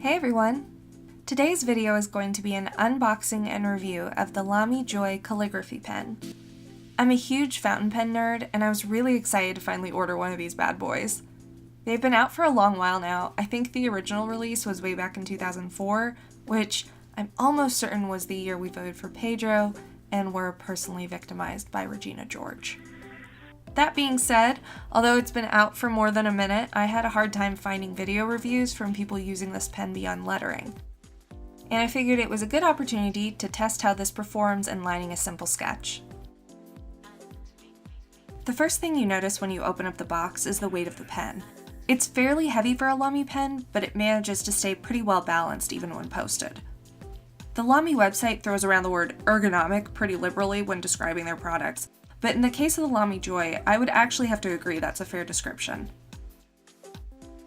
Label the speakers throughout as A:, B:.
A: Hey everyone! Today's video is going to be an unboxing and review of the Lamy Joy calligraphy pen. I'm a huge fountain pen nerd, and I was really excited to finally order one of these bad boys. They've been out for a long while now. I think the original release was way back in 2004, which I'm almost certain was the year we voted for Pedro and were personally victimized by Regina George. That being said, although it's been out for more than a minute, I had a hard time finding video reviews from people using this pen beyond lettering. And I figured it was a good opportunity to test how this performs in lining a simple sketch. The first thing you notice when you open up the box is the weight of the pen. It's fairly heavy for a Lamy pen, but it manages to stay pretty well balanced even when posted. The Lamy website throws around the word ergonomic pretty liberally when describing their products, but in the case of the Lamy Joy, I would actually have to agree that's a fair description.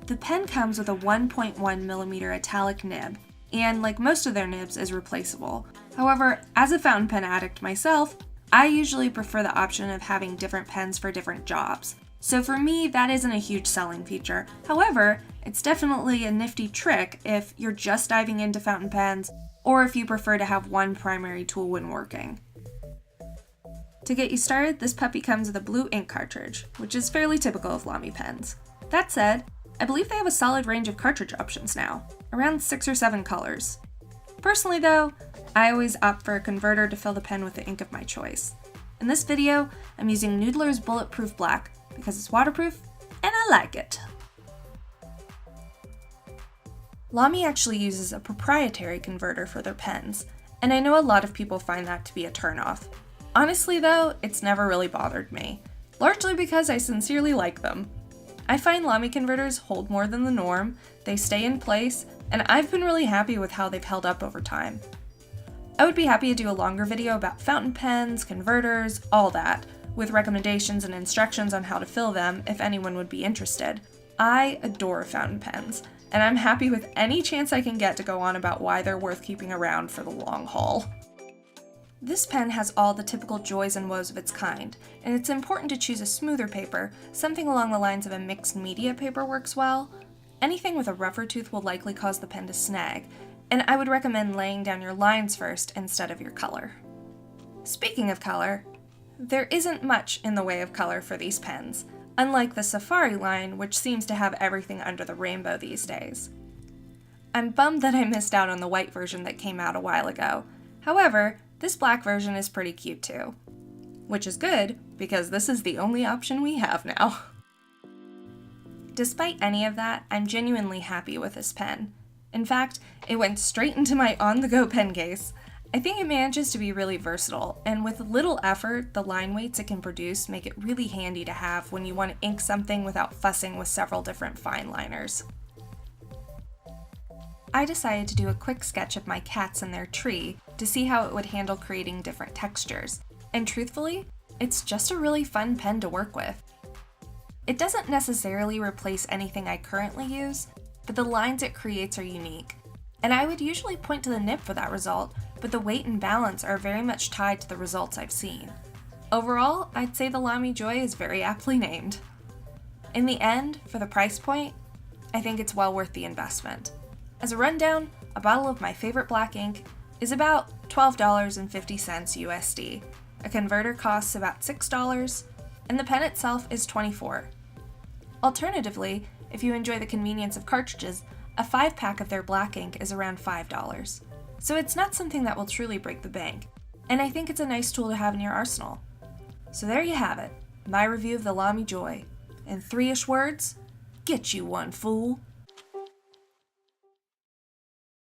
A: The pen comes with a 1.1mm italic nib, and like most of their nibs, is replaceable. However, as a fountain pen addict myself, I usually prefer the option of having different pens for different jobs. So for me, that isn't a huge selling feature. However, it's definitely a nifty trick if you're just diving into fountain pens, or if you prefer to have one primary tool when working. To get you started, this puppy comes with a blue ink cartridge, which is fairly typical of Lamy pens. That said, I believe they have a solid range of cartridge options now, around 6 or 7 colors. Personally though, I always opt for a converter to fill the pen with the ink of my choice. In this video, I'm using Noodler's Bulletproof Black because it's waterproof and I like it. Lamy actually uses a proprietary converter for their pens, and I know a lot of people find that to be a turnoff. Honestly though, it's never really bothered me, largely because I sincerely like them. I find Lamy converters hold more than the norm, they stay in place, and I've been really happy with how they've held up over time. I would be happy to do a longer video about fountain pens, converters, all that, with recommendations and instructions on how to fill them if anyone would be interested. I adore fountain pens, and I'm happy with any chance I can get to go on about why they're worth keeping around for the long haul. This pen has all the typical joys and woes of its kind, and it's important to choose a smoother paper. Something along the lines of a mixed media paper works well. Anything with a rougher tooth will likely cause the pen to snag, and I would recommend laying down your lines first instead of your color. Speaking of color, there isn't much in the way of color for these pens, unlike the Safari line, which seems to have everything under the rainbow these days. I'm bummed that I missed out on the white version that came out a while ago. However, this black version is pretty cute too. Which is good, because this is the only option we have now. Despite any of that, I'm genuinely happy with this pen. In fact, it went straight into my on-the-go pen case. I think it manages to be really versatile, and with little effort, the line weights it can produce make it really handy to have when you want to ink something without fussing with several different fine liners. I decided to do a quick sketch of my cats and their tree to see how it would handle creating different textures, and truthfully, it's just a really fun pen to work with. It doesn't necessarily replace anything I currently use, but the lines it creates are unique, and I would usually point to the nib for that result, but the weight and balance are very much tied to the results I've seen. Overall, I'd say the Lamy Joy is very aptly named. In the end, for the price point, I think it's well worth the investment. As a rundown, a bottle of my favorite black ink is about $12.50 USD. A converter costs about $6, and the pen itself is $24. Alternatively, if you enjoy the convenience of cartridges, a 5-pack of their black ink is around $5. So it's not something that will truly break the bank, and I think it's a nice tool to have in your arsenal. So there you have it, my review of the Lamy Joy. In 3-ish words, get you one, fool!